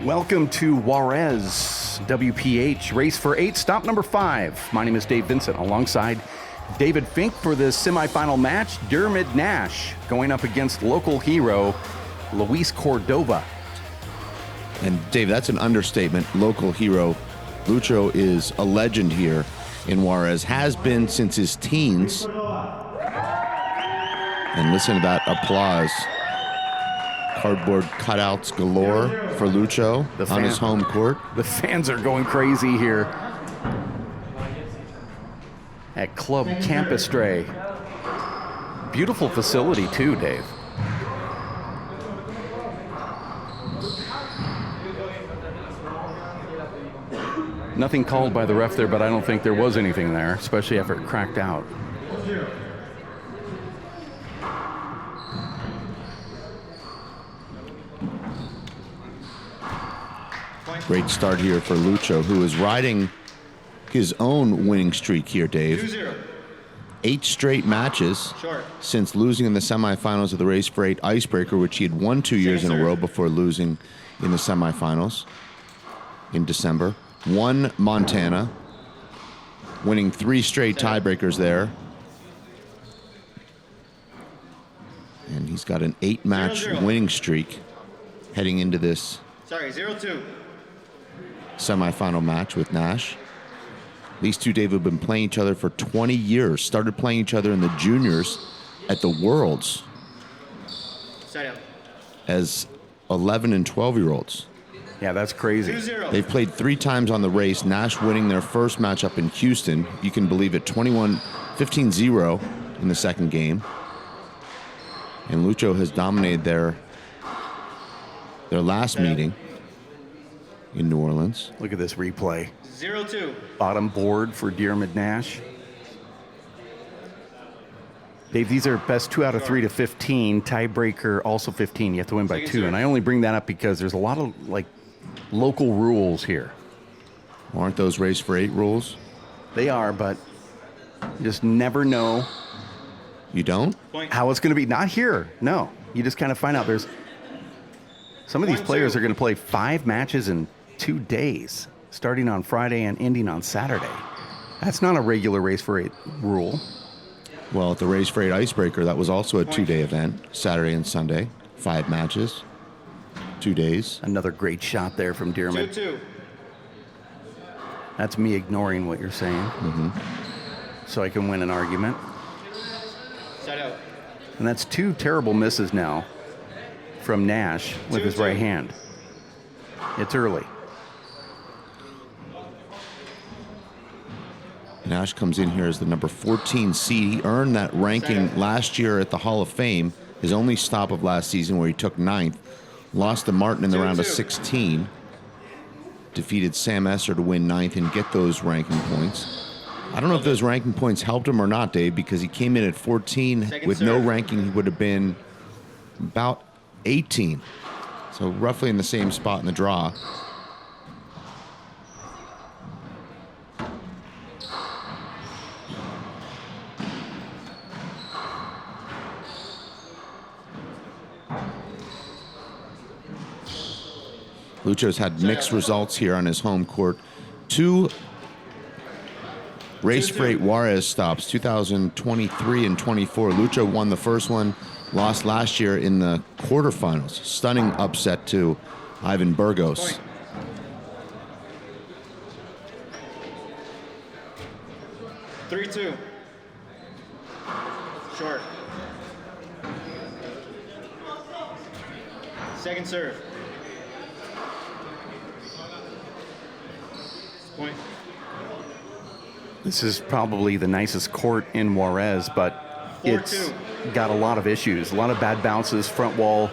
Welcome to Juarez WPH Race for 8, stop number 5. My name is Dave Vincent, alongside David Fink for the semifinal match. Diarmaid Nash going up against local hero Lucho Cordova. And Dave, that's an understatement. Local hero Lucho is a legend here in Juarez, has been since his teens. And listen to that applause. Cardboard cutouts galore for Lucho on his home court. The fans are going crazy here at Club Campestre. Beautiful facility too, Dave. Nothing called by the ref there, but I don't think there was anything there, especially after it cracked out. Great start here for Lucho, who is riding his own winning streak here, Dave. 2-0. 8 straight matches since losing in the semifinals of the Race for 8 Icebreaker, which he had won 2 years in a row before losing in the semifinals in December. Won Montana, winning 3 straight tiebreakers there. And he's got an 8-match winning streak heading into this 0-2 semifinal match with Nash. These two, Dave, have been playing each other for 20 years. Started playing each other in the juniors at the Worlds as 11 and 12-year-olds. Yeah, that's crazy. 2-0. They've played 3 times on the race, Nash winning their first matchup in Houston. You can believe it, 15-0 in the second game. And Lucho has dominated their last meeting in New Orleans. Look at this replay. 0-2. Bottom board for Diarmaid Nash. Dave, these are best 2 out of 3 to 15. Tiebreaker also 15. You have to win by 2. And I only bring that up because there's a lot of local rules here. Aren't those Race for 8 rules? They are, but you just never know. You don't? How it's going to be. Not here. No. You just kind of find out. There's some of these players are going to play 5 matches in 2 days, starting on Friday and ending on Saturday. That's not a regular Race for 8 rule. Well, at the Race for 8 Icebreaker, that was also a 2-day event, Saturday and Sunday. 5 matches, 2 days. Another great shot there from Diarmaid. 2-2. That's me ignoring what you're saying, so I can win an argument. Side out. And that's 2 terrible misses now from Nash with his right hand. It's early. Nash comes in here as the number 14 seed. He earned that ranking last year at the Hall of Fame, his only stop of last season, where he took 9th. Lost to Martin in the round of 16. Defeated Sam Esser to win 9th and get those ranking points. I don't know if those ranking points helped him or not, Dave, because he came in at 14 with no ranking. He would have been about 18. So roughly in the same spot in the draw. Lucho's had mixed results here on his home court. 2 Race for 8 Juarez stops, 2023 and 24. Lucho won the first one, lost last year in the quarterfinals. Stunning upset to Ivan Burgos. Point. 3-2. Short. Second serve. Point. This is probably the nicest court in Juarez, but it's got a lot of issues, a lot of bad bounces. Front wall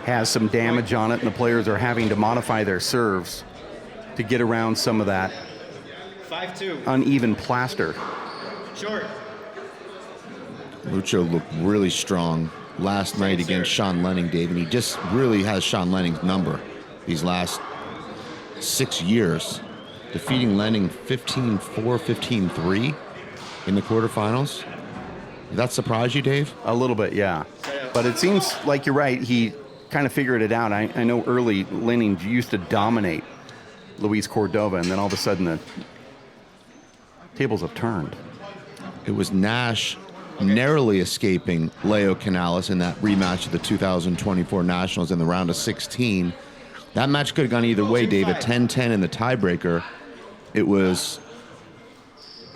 has some damage on it, and the players are having to modify their serves to get around some of that 5-2. uneven plaster. Short. Lucho looked really strong last night against Sean Lenning, Dave, and he just really has Sean Lenning's number these last 6 years. Defeating Lenning 15-4, 15-3 in the quarterfinals. Did that surprise you, Dave? A little bit, yeah. But it seems like you're right. He kind of figured it out. I know early Lenin used to dominate Luis Cordova, and then all of a sudden the tables have turned. It was Nash narrowly escaping Leo Canales in that rematch of the 2024 Nationals in the round of 16. That match could have gone either way, David. 10-10 in the tiebreaker. It was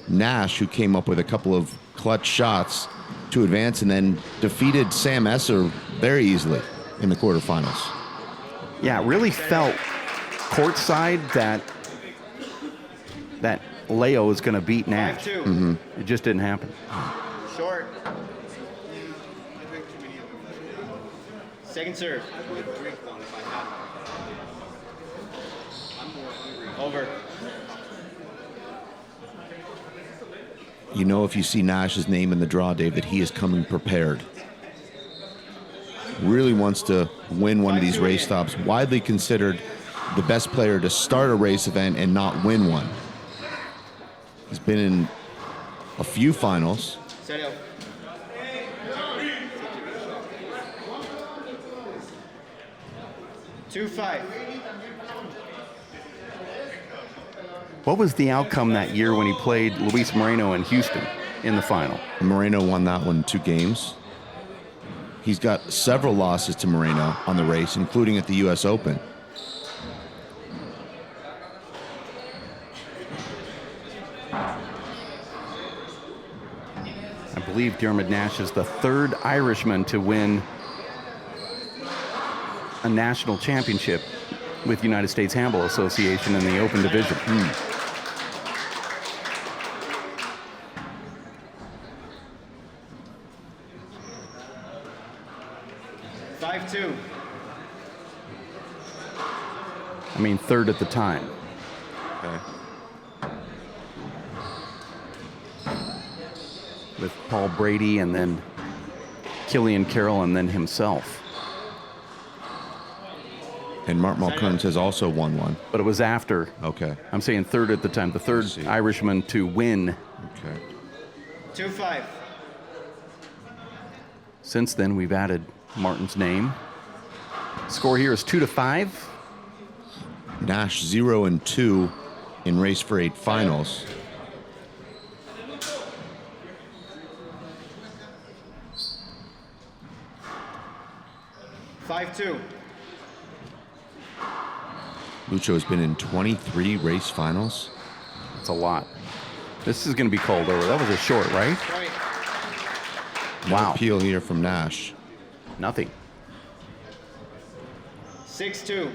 Nash who came up with a couple of clutch shots to advance and then defeated Sam Esser very easily in the quarterfinals. Yeah, it really felt courtside that Leo was going to beat Nash. 5-2. It just didn't happen. Short. Second serve. Over. You know, if you see Nash's name in the draw, Dave, that he is coming prepared. Really wants to win one of these race stops. Widely considered the best player to start a race event and not win one. He's been in a few finals. Set up. Two, 5. What was the outcome that year when he played Luis Moreno in Houston in the final? Moreno won that one 2 games. He's got several losses to Moreno on the race, including at the U.S. Open. I believe Diarmaid Nash is the 3rd Irishman to win a national championship with United States Handball Association in the Open Division. 5-2. I mean, 3rd at the time. Okay. With Paul Brady and then Killian Carroll and then himself. And Mark Mulkerns has also won one. But it was after. Okay. I'm saying 3rd at the time, the 3rd Irishman to win. Okay. 2-5. Since then, we've added Martin's name. Score here is 2-5. Nash 0-2 in race for 8 finals. Lucho has been in 23 race finals. That's a lot. This is going to be called over. That was a short, right? Point. Wow. Appeal here from Nash. Nothing. 6-2.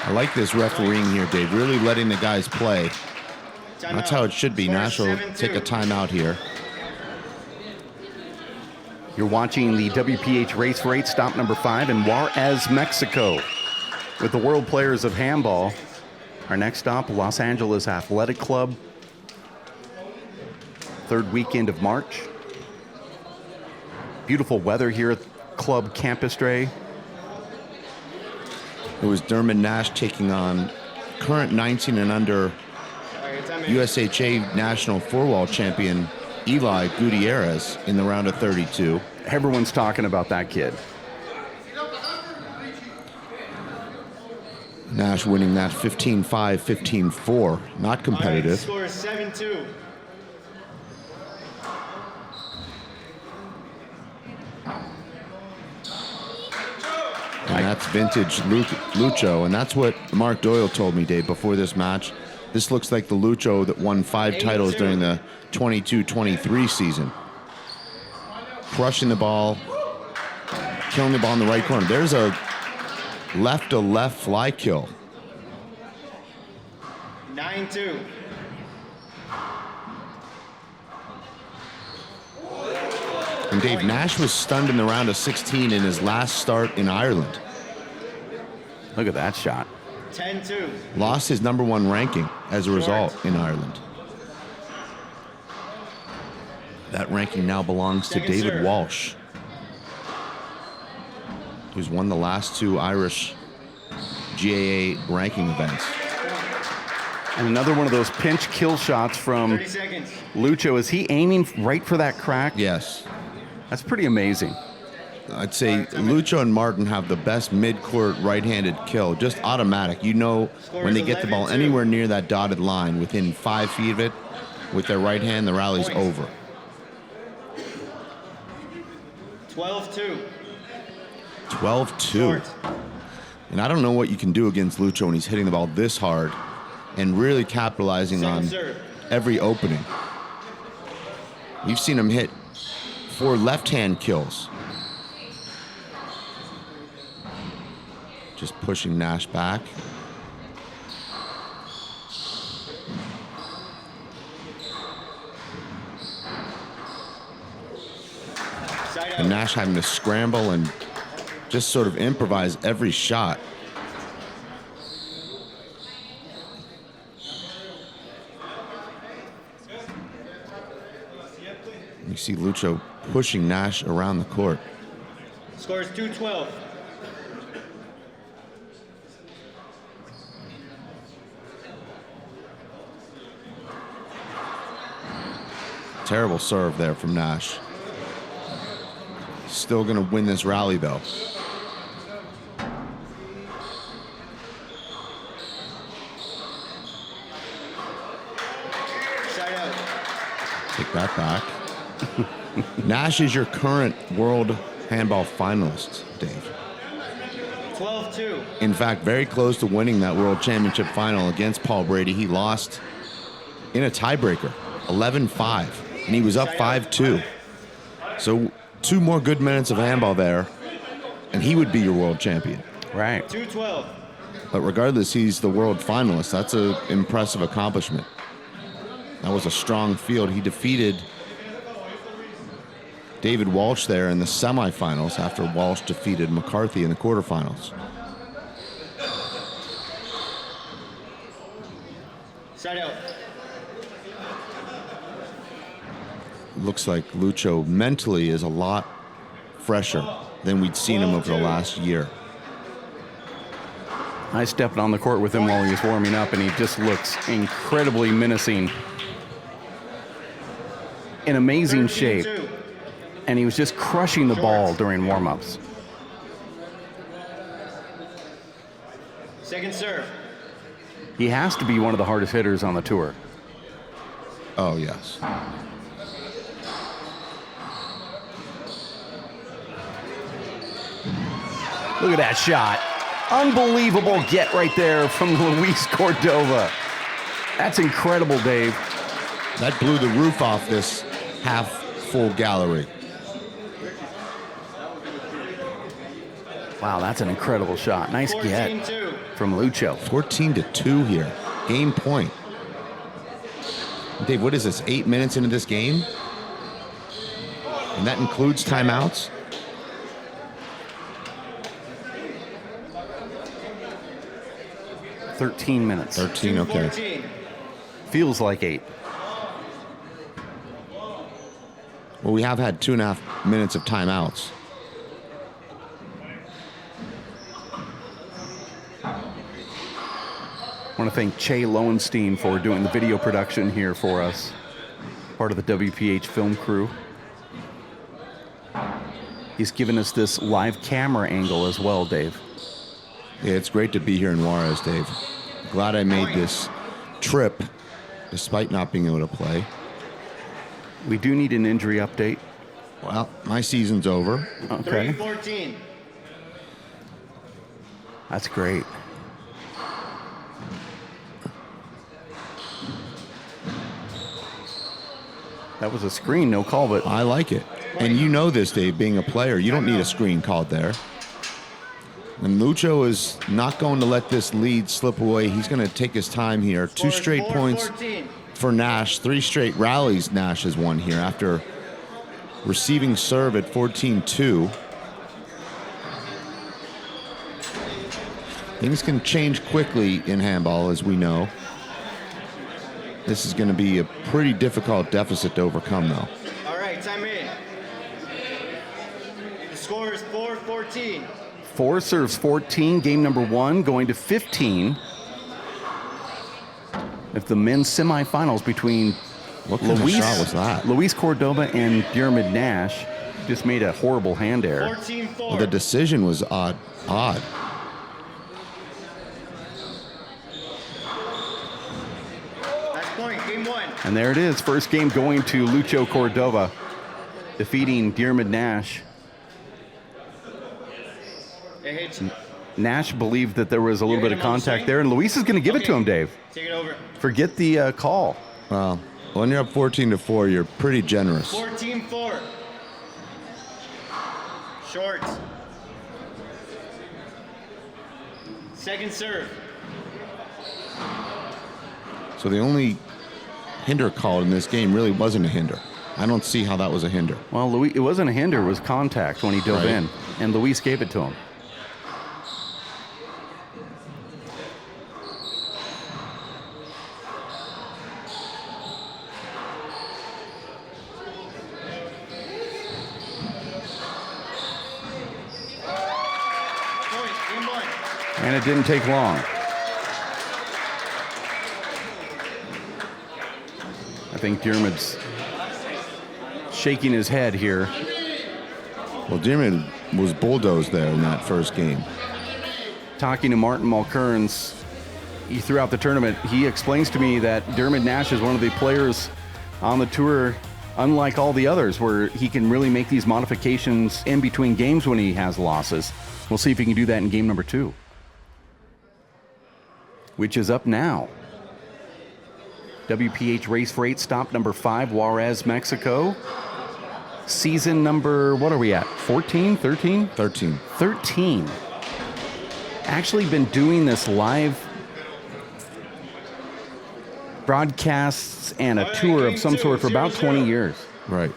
I like this refereeing here, Dave. Really letting the guys play. That's how it should be. Nash will take a timeout here. You're watching the WPH Race for 8, stop number 5 in Juarez, Mexico, with the World Players of Handball. Our next stop, Los Angeles Athletic Club. 3rd weekend of March. Beautiful weather here at Club Campus Day. It was Diarmaid Nash taking on current 19 and under USHA National Four-Wall Champion Eli Gutierrez in the round of 32. Everyone's talking about that kid. Nash winning that 15-5, 15-4. Not competitive. Score 7-2. And that's vintage Lucho. And that's what Mark Doyle told me, Dave, before this match. This looks like the Lucho that won 5 titles during the 22-23 season. Crushing the ball, killing the ball in the right corner. There's a left-to-left fly kill. 9-2. And Dave, Nash was stunned in the round of 16 in his last start in Ireland. Look at that shot. 10-2. Lost his #1 ranking as a result in Ireland. That ranking now belongs to Second David serve. Walsh, who's won the last 2 Irish GAA ranking events. And another one of those pinch kill shots from 30 seconds. Lucho. Is he aiming right for that crack? Yes. That's pretty amazing. I'd say Lucho and Martin have the best mid-court right-handed kill, just automatic. You know when they get the ball 11-2. anywhere near that dotted line, within 5 feet of it, with their right hand, the rally's Points. over. 12-2. 12-2. Short. And I don't know what you can do against Lucho when he's hitting the ball this hard and really capitalizing Second on serve. every opening. We've seen him hit 4 left-hand kills. Just pushing Nash back. Side And out. Nash having to scramble and just sort of improvise every shot. You see Lucho pushing Nash around the court. Score is 2-12. Terrible serve there from Nash. Still going to win this rally, though. Side out. Take that back. Nash is your current world handball finalist, Dave. 12-2. In fact, very close to winning that world championship final against Paul Brady. He lost in a tiebreaker, 11-5, and he was up 5-2. So 2 more good minutes of handball there, and he would be your world champion. Right. 2-12. But regardless, he's the world finalist. That's an impressive accomplishment. That was a strong field. He defeated David Walsh there in the semifinals after Walsh defeated McCarthy in the quarterfinals. Side out. Looks like Lucho mentally is a lot fresher than we'd seen him over the last year. I stepped on the court with him while he was warming up, and he just looks incredibly menacing. In amazing shape. 13-2. And he was just crushing the ball during warm-ups. Second serve. He has to be one of the hardest hitters on the tour. Oh, yes. Look at that shot. Unbelievable get right there from Luis Cordova. That's incredible, Dave. That blew the roof off this half-full gallery. Wow, that's an incredible shot. Nice get 14-2. from Lucho. 14-2 here. Game point. Dave, what is this, 8 minutes into this game? And that includes timeouts? Thirteen minutes. 13, okay. 14. Feels like 8. Well, we have had 2.5 minutes of timeouts. I want to thank Che Lowenstein for doing the video production here for us. Part of the WPH film crew. He's given us this live camera angle as well, Dave. Yeah, it's great to be here in Juarez, Dave. Glad I made this trip, despite not being able to play. We do need an injury update. Well, my season's over. Okay. 3-14. That's great. That was a screen, no call, but I like it. And you know this, Dave, being a player, you don't need a screen called there. And Lucho is not going to let this lead slip away. He's going to take his time here. 2 straight points 14. for Nash. 3 straight rallies Nash has won here after receiving serve at 14-2. Things can change quickly in handball, as we know. This is going to be a pretty difficult deficit to overcome, though. All right, time in. The score is 4-14. 4 serves 14, game number 1 going to 15. If the men's semifinals between What kind of shot was that? Luis Cordova and Diarmaid Nash just made a horrible hand error. 14-4. Well, the decision was odd. Match point, game 1. And there it is, first game going to Lucho Cordova, defeating Diarmaid Nash. It hits. Nash believed that there was a little You bit hit of him on the contact swing? there, and Luis is going to give it to him, Dave. Take it over. Forget the call. Well, when you're up 14-4, you're pretty generous. 14-4. Short. Second serve. So the only hinder called in this game really wasn't a hinder. I don't see how that was a hinder. Well, Luis, it wasn't a hinder, it was contact when he dove Right. in, and Luis gave it to him. Point, game 1. And it didn't take long. I think Diarmaid's shaking his head here. Well, Diarmaid was bulldozed there in that first game. Talking to Martin Mulkerns throughout the tournament, he explains to me that Diarmaid Nash is one of the players on the tour, unlike all the others, where he can really make these modifications in between games when he has losses. We'll see if he can do that in game number 2, which is up now. WPH Race for 8, stop number 5, Juarez, Mexico. Season number, what are we at? 14, 13? 13. 13. Actually been doing this live broadcasts and a tour of some sort for about 20 years. Right.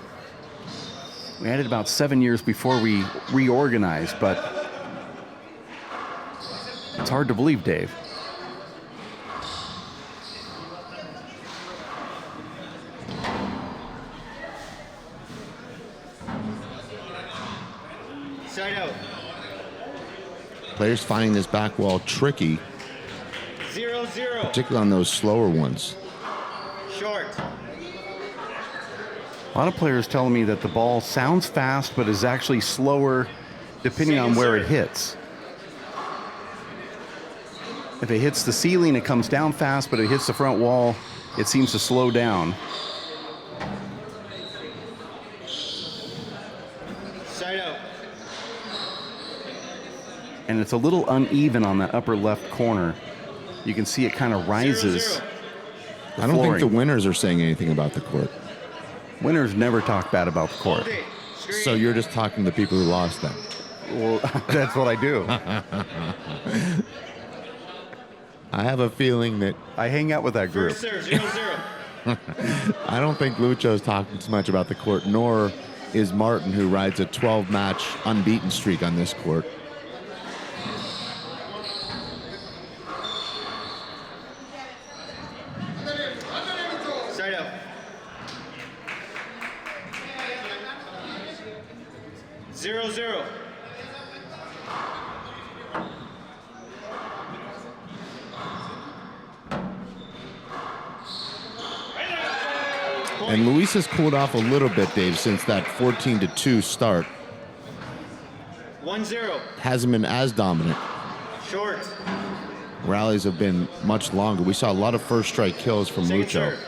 We had it about 7 years before we reorganized, but it's hard to believe, Dave. Side out. Players finding this back wall tricky, 0-0. particularly on those slower ones. Short. A lot of players telling me that the ball sounds fast, but is actually slower depending on where it hits. If it hits the ceiling, it comes down fast, but if it hits the front wall, it seems to slow down. Side out. And it's a little uneven on the upper left corner. You can see it kind of rises. 0-0. I don't think the winners are saying anything about the court. Winners never talk bad about the court. Hold it. Screen. So you're just talking to the people who lost them. Well, that's what I do. I have a feeling that I hang out with that group. First serve, 0-0. I don't think Lucho's talking too much about the court, nor is Martin, who rides a 12-match unbeaten streak on this court. Side out. 0-0. And Luis has cooled off a little bit, Dave, since that 14-2 start. 1-0. Hasn't been as dominant. Short. Rallies have been much longer. We saw a lot of first strike kills from Second Lucho. serve.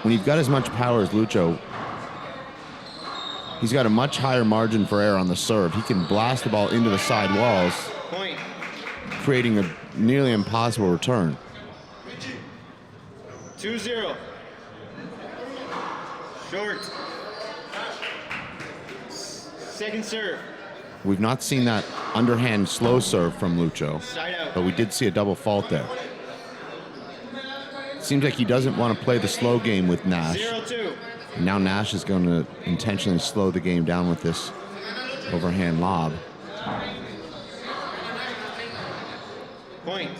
When you've got as much power as Lucho, he's got a much higher margin for error on the serve. He can blast the ball into the side walls, Point. creating a nearly impossible return. 2-0. Short. Second serve. We've not seen that underhand slow serve from Lucho, Side out. but we did see a double fault there. Seems like he doesn't want to play the slow game with Nash. 0-2. And now Nash is going to intentionally slow the game down with this overhand lob. Point.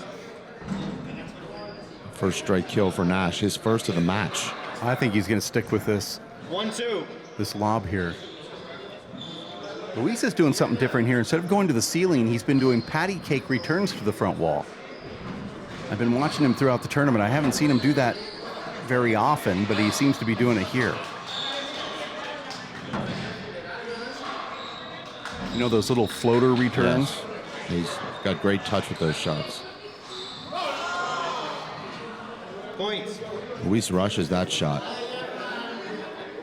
First strike kill for Nash, his first of the match. I think he's going to stick with this 1-2. lob here. Luis is doing something different here. Instead of going to the ceiling, he's been doing patty cake returns to the front wall. I've been watching him throughout the tournament. I haven't seen him do that very often, but he seems to be doing it here. You know those little floater returns? Yes. He's got great touch with those shots. Points. Luis rushes that shot.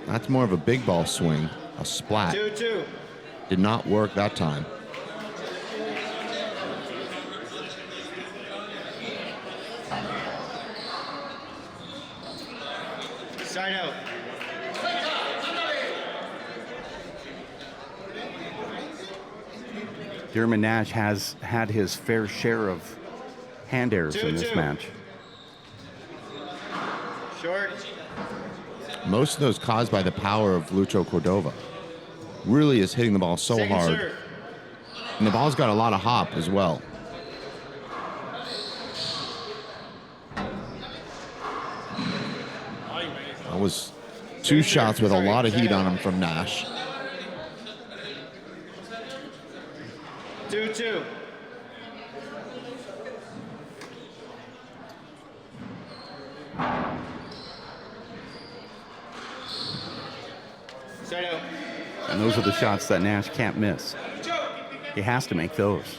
That's more of a big ball swing, a splat. 2-2. Did not work that time. Side out. Diarmaid Nash has had his fair share of hand errors in this 2-2. match. Short. Most of those caused by the power of Lucho Cordova. Really is hitting the ball so Second hard. serve. And the ball's got a lot of hop as well. That was two shots with a lot of heat on him from Nash. 2-2. Side out. And those are the shots that Nash can't miss. He has to make those.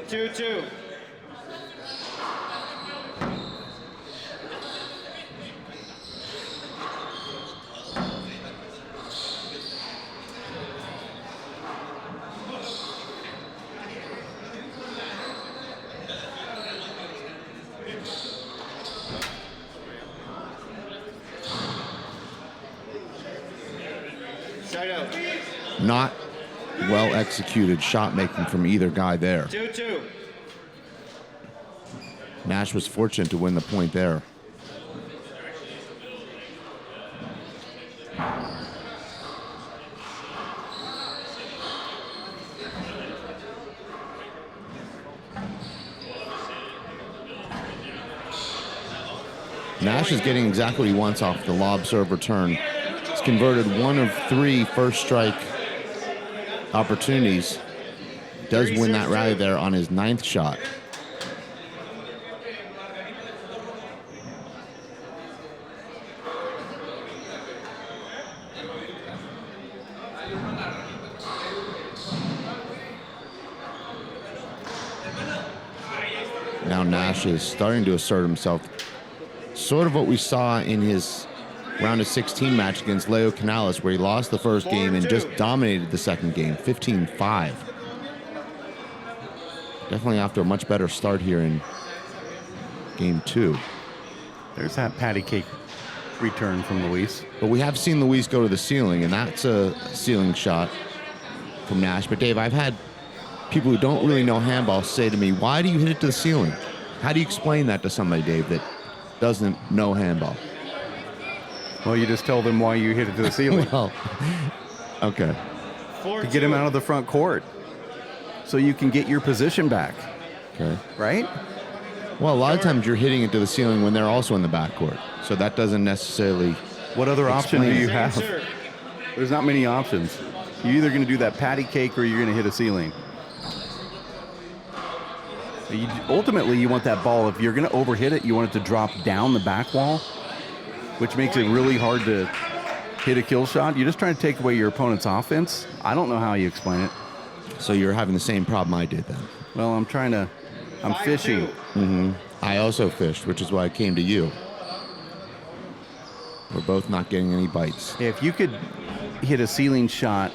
2-2. Side out. Not well executed shot making from either guy there. 2-2. Nash was fortunate to win the point there. Nash is getting exactly what he wants off the lob serve return. He's converted 1 of 3 first strike opportunities. Does win that rally there on his 9th shot. Now Nash is starting to assert himself. Sort of what we saw in his round of 16 match against Leo Canales, where he lost the first game and just dominated the second game, 15-5. Definitely off to a much better start here in game 2. There's that patty cake return from Luis. But we have seen Luis go to the ceiling, and that's a ceiling shot from Nash. But Dave, I've had people who don't really know handball say to me, why do you hit it to the ceiling? How do you explain that to somebody, Dave, that doesn't know handball? Well, you just tell them why you hit it to the ceiling. Well, okay. To get him out of the front court so you can get your position back, Okay. right? Well, a lot of times you're hitting it to the ceiling when they're also in the backcourt. So that doesn't necessarily... What other option do you Second have? serve. There's not many options. You're either going to do that patty cake or you're going to hit a ceiling. Ultimately, you want that ball, if you're going to overhit it, you want it to drop down the back wall, which makes it really hard to hit a kill shot. You're just trying to take away your opponent's offense. I don't know how you explain it. So you're having the same problem I did then. Well, I'm fishing. 5-2. I also fished, which is why I came to you. We're both not getting any bites. If you could hit a ceiling shot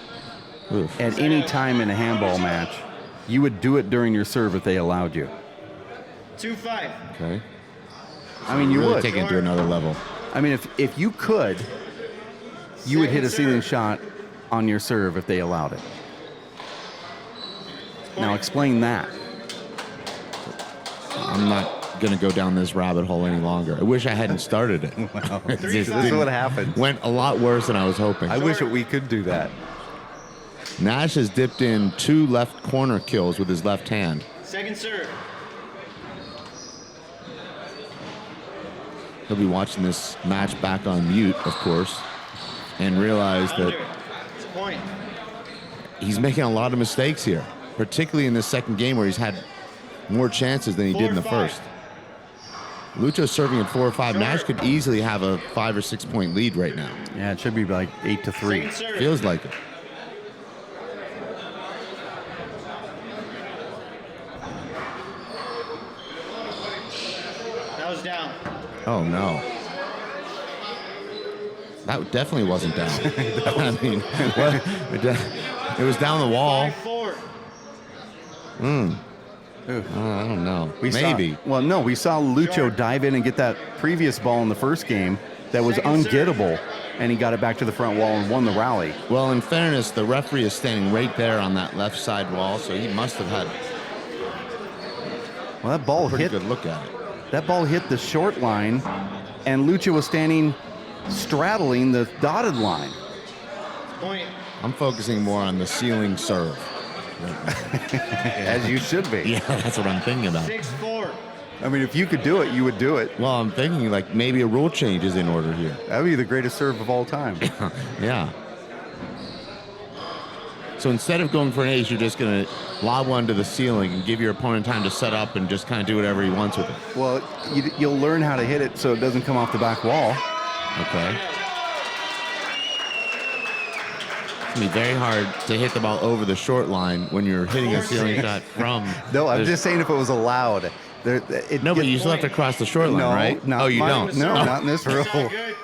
Oof. at any time in a handball match, you would do it during your serve if they allowed you. 2-5. Okay. I mean, you Really would. taking it to another level. I mean, if you could, you would hit a ceiling shot on your serve if they allowed it. Now explain that. I'm not going to go down this rabbit hole any longer. I wish I hadn't started it. This is what happened. Went a lot worse than I was hoping. I wish that we could do that. Nash has dipped in 2 left corner kills with his left hand. Second serve. He'll be watching this match back on mute, of course, and realize that Under. It's a point. he's making a lot of mistakes here, particularly in the second game where he's had more chances than he did in the 4-5. first. Lucho's serving at 4-5. Nash could easily have a 5 or 6 point lead right now. Yeah, it should be like 8-3. Second serve. Feels like it. That was down. Oh, no. That definitely wasn't down. I mean, it was down the wall. 5-4. I don't know. Maybe. We saw Lucho Short. dive in and get that previous ball in the first game that was Second serve. ungettable, and he got it back to the front wall and won the rally. Well, in fairness, the referee is standing right there on that left side wall, so he must have had Well, that ball a pretty hit. good look at it. That ball hit the short line, and Lucho was standing straddling the dotted line. Point. I'm focusing more on the ceiling serve. As you should be. Yeah, that's what I'm thinking about. 6-4. I mean, if you could do it, you would do it. Well, I'm thinking like maybe a rule change is in order here. That would be the greatest serve of all time. Yeah. So instead of going for an ace, you're just going to lob one to the ceiling and give your opponent time to set up and just kind of do whatever he wants with it. Well, you'll learn how to hit it so it doesn't come off the back wall. Okay. It's going to be very hard to hit the ball over the short line when you're hitting a ceiling shot from... No, I'm the- just saying if it was allowed. No, but you still have to cross the short line, No, right? not Oh, you mine. don't? No, not in this rule. Not good.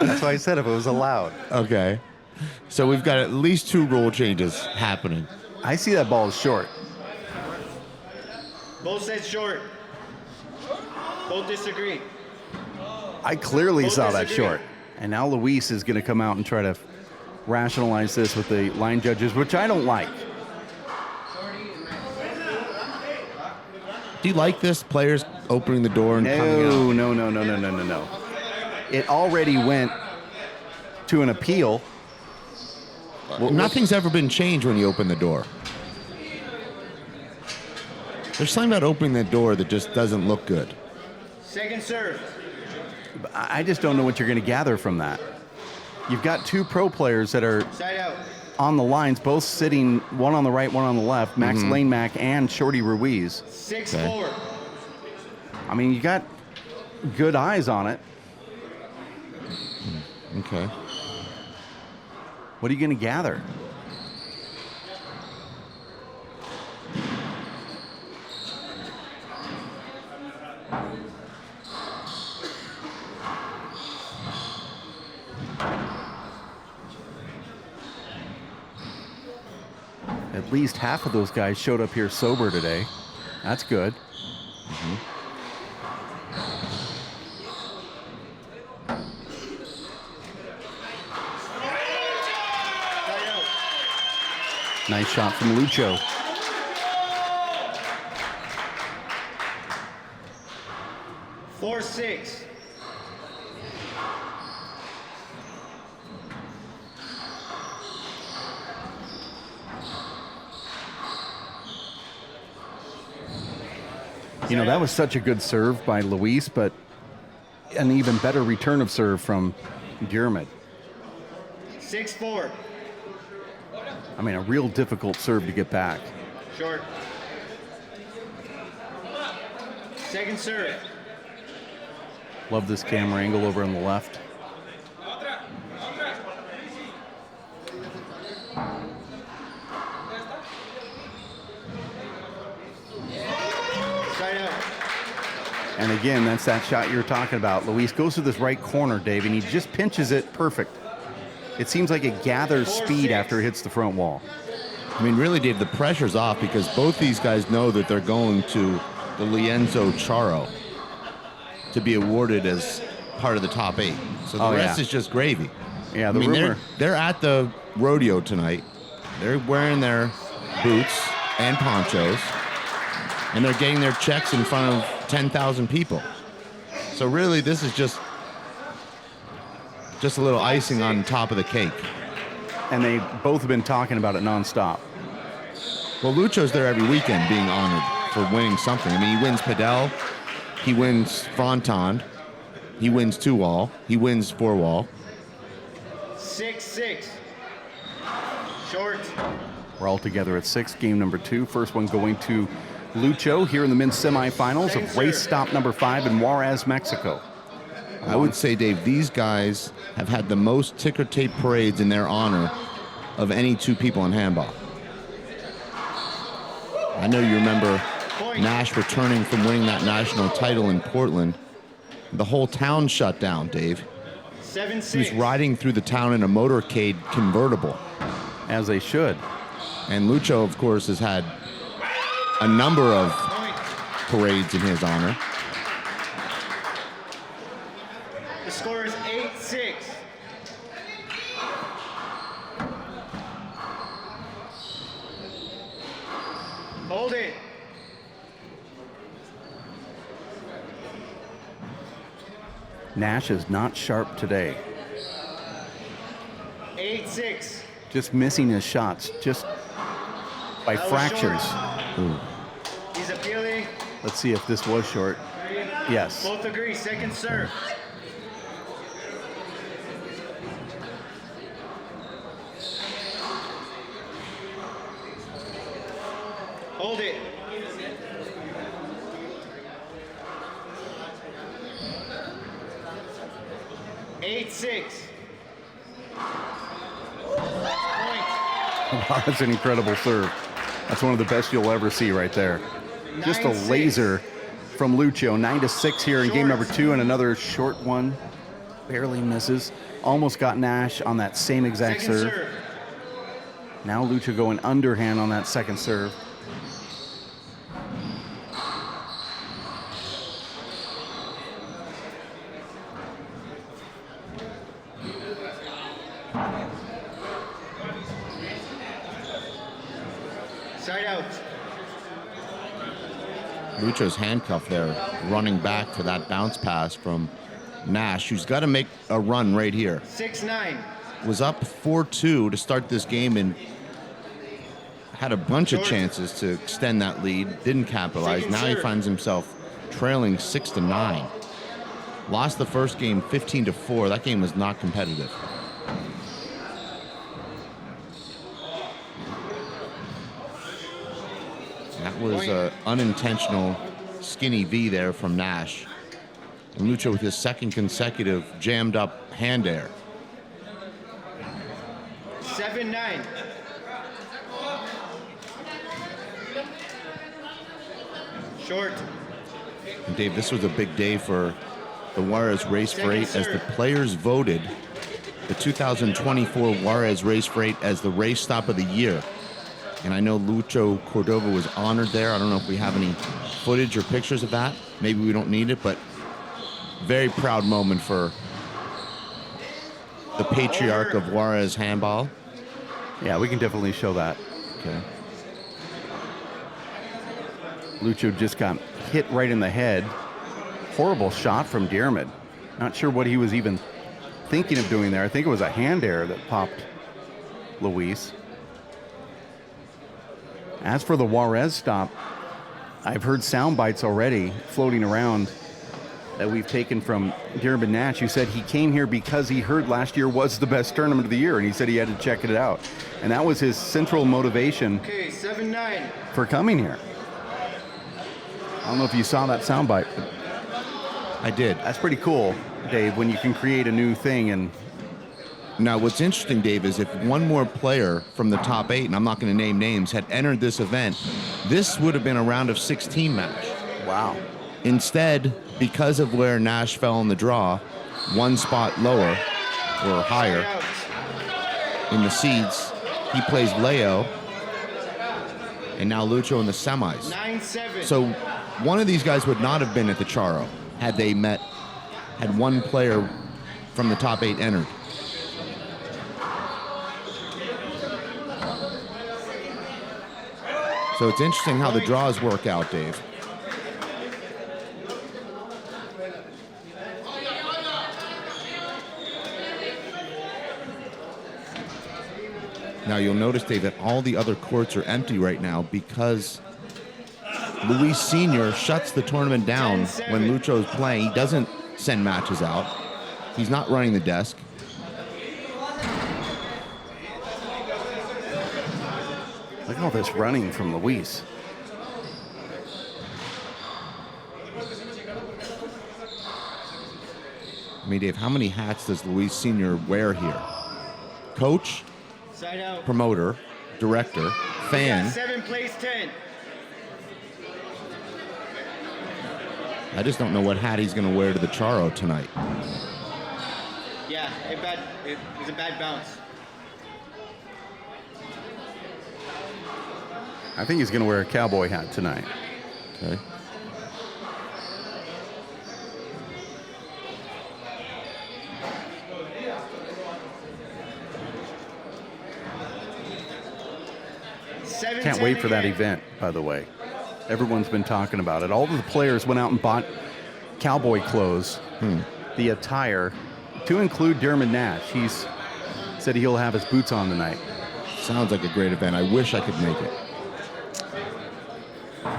That's why I said if it was allowed. Okay. So we've got at least 2 rule changes happening. I see that ball is short. Both sets short. Both disagree. I clearly Both saw that disagree. short. And now Luis is going to come out and try to rationalize this with the line judges, which I don't like. Do you like this? Players opening the door and coming out? No. It already went to an appeal. Well, nothing's ever been changed when you open the door. There's something about opening the door that just doesn't look good. Second serve. I just don't know what you're going to gather from that. You've got 2 pro players that are Side out. on the lines, both sitting, one on the right, one on the left, Max Lane Mac and Shorty Ruiz. 6-4. I mean, you got good eyes on it. Okay. What are you going to gather? At least half of those guys showed up here sober today. That's good. Side out. Nice shot from Lucho. Four, 6. You know, that was such a good serve by Luis, but an even better return of serve from Diarmaid. 6-4. I mean, a real difficult serve to get back. Short. Second serve. Love this camera angle over on the left. Side out. And again, that's that shot you were talking about. Luis goes to this right corner, Dave, and he just pinches it perfect. It seems like it gathers speed 4-6. after it hits the front wall. I mean, really, Dave, the pressure's off because both these guys know that they're going to the Lienzo Charo to be awarded as part of the top 8. So the Oh, rest yeah. is just gravy. Yeah, I the mean, rumor. they're at the rodeo tonight. They're wearing their boots and ponchos, and they're getting their checks in front of 10,000 people. So really, this is just a little icing on top of the cake. And they both have been talking about it nonstop. Well, Lucho's there every weekend being honored for winning something. I mean, he wins Padel, he wins Fronton, he wins 2-wall, he wins 4-wall. 6-6. 6. Short. We're all together at 6, game number 2. First one going to Lucho here in the men's semifinals of race stop number 5 in Juarez, Mexico. I would say, Dave, these guys have had the most ticker tape parades in their honor of any two people in handball. I know you remember Nash returning from winning that national title in Portland. The whole town shut down, Dave. 7-6. He was riding through the town in a motorcade convertible. As they should. And Lucho, of course, has had a number of parades in his honor. The score is 8-6. Hold it. Nash is not sharp today. 8-6. Just missing his shots, just by That was fractions. short. He's appealing. Let's see if this was short. Yes. Both agree. Second serve. Hold it. Eight, 6. Wow, that's an incredible serve. That's one of the best you'll ever see right there. Just a 9-6. laser from Lucho. 9-6 here in game number 2, and another short one. Barely misses. Almost got Nash on that same exact Second serve. serve. Now Lucho going underhand on that second serve. Side out. Lucho's handcuffed there, running back for that bounce pass from Nash, who's got to make a run right here. 6-9. Was up 4-2 to start this game and had a bunch of chances to extend that lead. Didn't capitalize. Second Now he serve. finds himself trailing 6-9. Lost the first game 15-4. That game was not competitive. That was an unintentional skinny V there from Nash. And Lucho with his second consecutive jammed up hand air. 7-9. Short. And Dave, this was a big day for the Juarez Race for 8 as the players voted the 2024 Juarez Race for 8 as the race stop of the year. And I know Lucho Cordova was honored there. I don't know if we have any footage or pictures of that. Maybe we don't need it, but very proud moment for the patriarch of Juarez handball. Yeah, we can definitely show that. Okay. Lucho just got hit right in the head. Horrible shot from Diarmaid. Not sure what he was even thinking of doing there. I think it was a hand air that popped Luis. As for the Juarez stop, I've heard sound bites already floating around that we've taken from Diarmaid Nash, who said he came here because he heard last year was the best tournament of the year, and he said he had to check it out. And that was his central motivation Okay, 7-9. for coming here. I don't know if you saw that sound bite, but I did. that's pretty cool, Dave, when you can create a new thing. And Now, what's interesting, Dave, is if one more player from the top 8, and I'm not going to name names, had entered this event, this would have been a round of 16 match. wow. Instead, because of where Nash fell in the draw, one spot lower or higher Side out. in the seeds, he plays Leo, and now Lucho in the semis. 9-7. So one of these guys would not have been at the Charo had they met, had one player from the top 8 entered. So it's interesting how the draws work out, Dave. Now you'll notice, Dave, that all the other courts are empty right now because Luis Sr. shuts the tournament down when Lucho is playing. He doesn't send matches out. He's not running the desk. Look at all this running from Luis. I mean, Dave, how many hats does Luis Sr. wear here? Coach, Side out. promoter, director, fan. 7 plays 10. I just don't know what hat he's going to wear to the Charo tonight. Yeah, it was a bad bounce. I think he's going to wear a cowboy hat tonight. Okay. Can't wait for that event, by the way. Everyone's been talking about it. All of the players went out and bought cowboy clothes, the attire, to include Diarmaid Nash. He's said he'll have his boots on tonight. Sounds like a great event. I wish I could make it.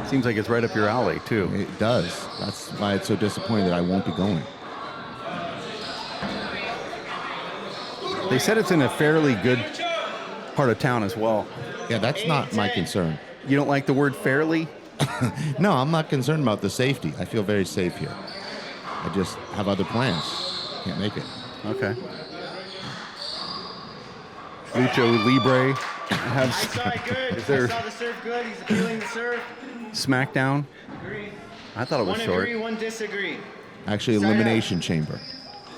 Seems like it's right up your alley, too. It does. That's why it's so disappointing that I won't be going. They said it's in a fairly good part of town as well. Yeah, that's not my concern. You don't like the word fairly? No, I'm not concerned about the safety. I feel very safe here. I just have other plans. Can't make it. Okay. Lucho Libre I has saw it good. Is there- I saw the serve good. He's appealing the serve. SmackDown. Agree. I thought it was One short. agree, one disagree. Actually, Side elimination chamber.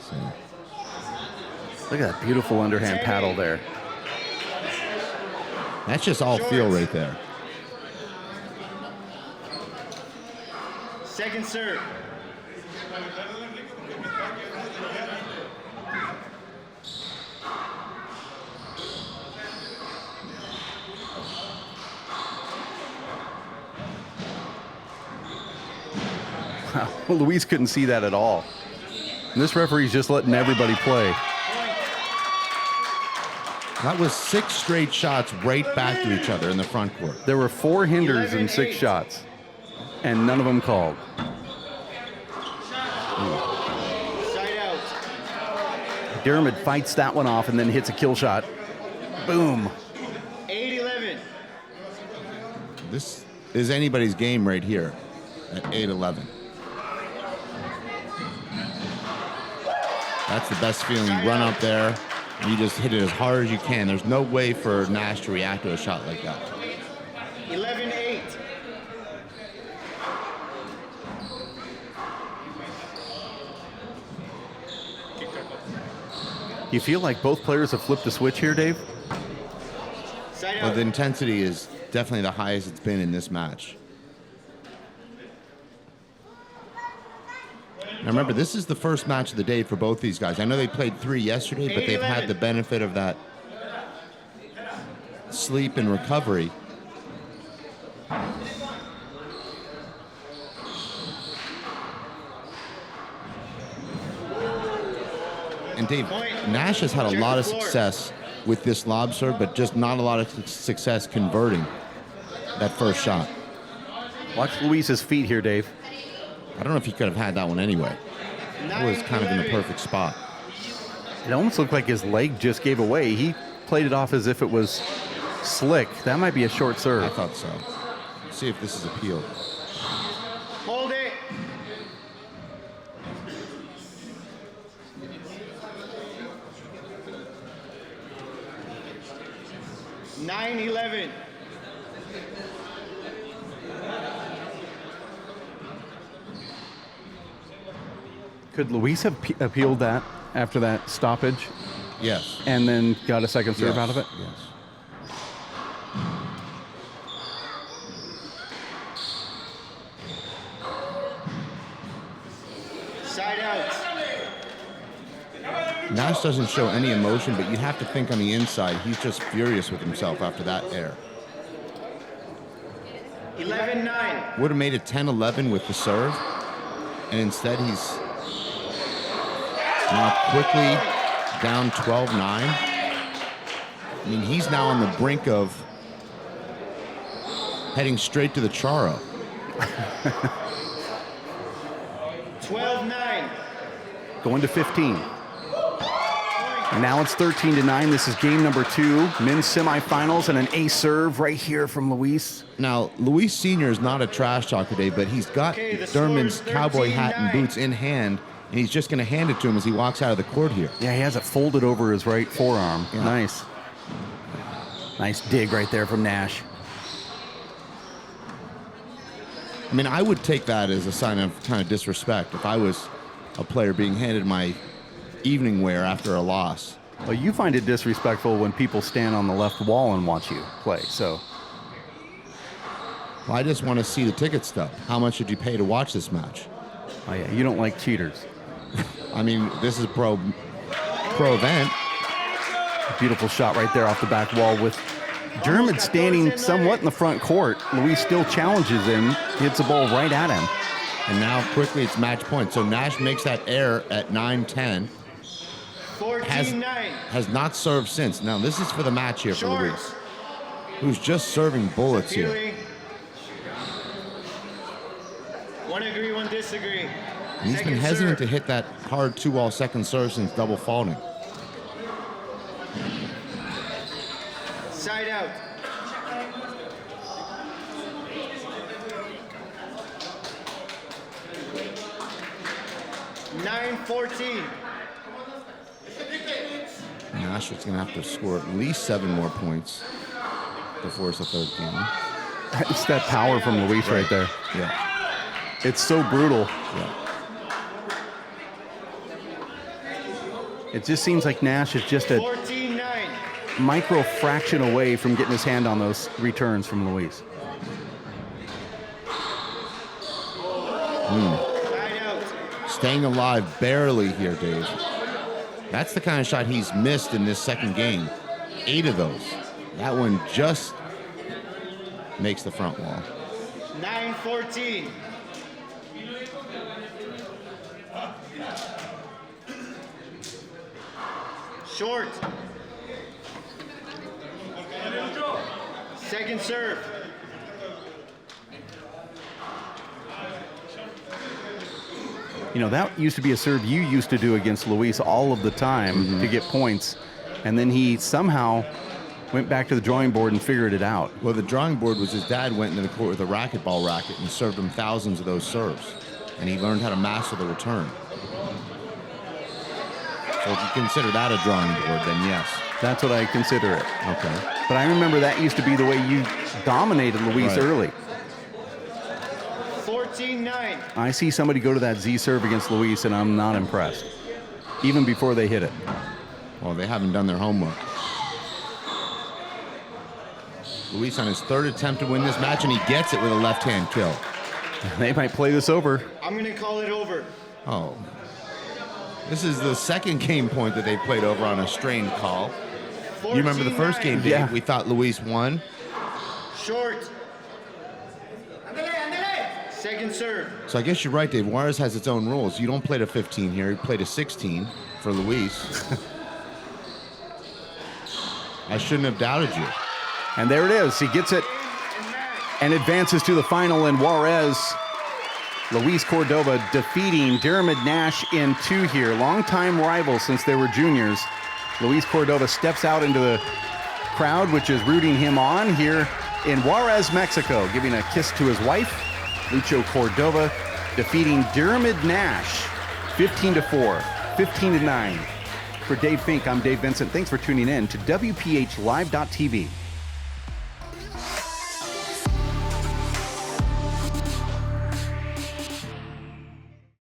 So, Look at that beautiful underhand paddle there. that's just all feel right there. Second serve. Well, Luis couldn't see that at all. And this referee's just letting everybody play. That was 6 straight shots right back to each other in the front court. There were 4 hinders 11-8. and 6 shots, and none of them called. Side out. Diarmaid fights that one off and then hits a kill shot. Boom. 8-11. This is anybody's game right here at 8-11. That's the best feeling. You run up there, and you just hit it as hard as you can. There's no way for Nash to react to a shot like that. 11-8. You feel like both players have flipped the switch here, Dave? Side Well, out. the intensity is definitely the highest it's been in this match. Now remember, this is the first match of the day for both these guys. I know they played 3 yesterday, but they've had the benefit of that sleep and recovery. And Dave, Nash has had a lot of success with this lob serve, but just not a lot of success converting that first shot. Watch Luis's feet here, Dave. I don't know if he could have had that one anyway. It was kind of in the perfect spot. It almost looked like his leg just gave away. He played it off as if it was slick. That might be a short I serve. thought so. Let's see if this is appealed. Hold it. Nine 11. Could Luis have appealed that after that stoppage Yes. and then got a second serve Yes. out of it? Yes. Side out. Nash doesn't show any emotion, but you have to think on the inside, he's just furious with himself after that air. 11-9. Would have made it 10-11 with the serve, and instead he's now quickly down 12-9. I mean, he's now on the brink of heading straight to the Charo. 12-9. Going to 15. Point. And now it's 13-9. This is game number 2, men's semifinals, and an ace serve right here from Luis. Now, Luis Sr. is not a trash talker today, but he's got Diarmaid's cowboy hat and boots in hand, and he's just going to hand it to him as he walks out of the court here. Yeah, he has it folded over his right forearm. Yeah. Nice. Nice dig right there from Nash. I mean, I would take that as a sign of kind of disrespect if I was a player being handed my evening wear after a loss. Well, you find it disrespectful when people stand on the left wall and watch you play, so. Well, I just want to see the ticket stub. How much did you pay to watch this match? Oh, yeah, you don't like cheaters. I mean, this is a pro event. Beautiful shot right there off the back wall with Diarmaid standing somewhat in the front court. Luis still challenges him, hits the ball right at him. And now quickly it's match point. So Nash makes that error at 9-10. 14-9. Has not served since. Now this is for the match here for Luis, who's just serving bullets here. One agree, one disagree. And he's been hesitant to hit that hard 2-all second serve since double faulting. Side out. (9-14). Nash is going to have to score at least 7 more points before it's the third game. It's that power from Luis right there. Yeah. It's so brutal. Yeah. It just seems like Nash is just a 14-9. micro fraction away from getting his hand on those returns from Luis. Side out. Staying alive barely here, Dave. That's the kind of shot he's missed in this second game. 8 of those. That one just makes the front wall. 9-14. Short. Second serve. You know, that used to be a serve you used to do against Luis all of the time to get points. And then he somehow went back to the drawing board and figured it out. Well, the drawing board was his dad went into the court with a racquetball racket and served him thousands of those serves. And he learned how to master the return. So if you consider that a drawing board, then yes. That's what I consider it. Okay. But I remember that used to be the way you dominated Luis Right. early. 14-9. I see somebody go to that Z serve against Luis, and I'm not impressed, even before they hit it. Well, they haven't done their homework. Luis on his third attempt to win this match, and he gets it with a left-hand kill. They might play this over. I'm going to call it over. Oh. This is the second game point that they played over on a strained call. You remember the first game, Dave? Yeah. We thought Luis won. Short. Second serve. So I guess you're right, Dave. Juarez has its own rules. You don't play to 15 here. You play to 16 for Luis. I shouldn't have doubted you. And there it is. He gets it and advances to the final in Juarez. Luis Cordova defeating Diarmaid Nash in 2 here. Longtime rivals since they were juniors. Luis Cordova steps out into the crowd, which is rooting him on here in Juarez, Mexico, giving a kiss to his wife. Lucho Cordova defeating Diarmaid Nash 15-4, 15-9. For Dave Fink, I'm Dave Vincent. Thanks for tuning in to WPHLive.TV.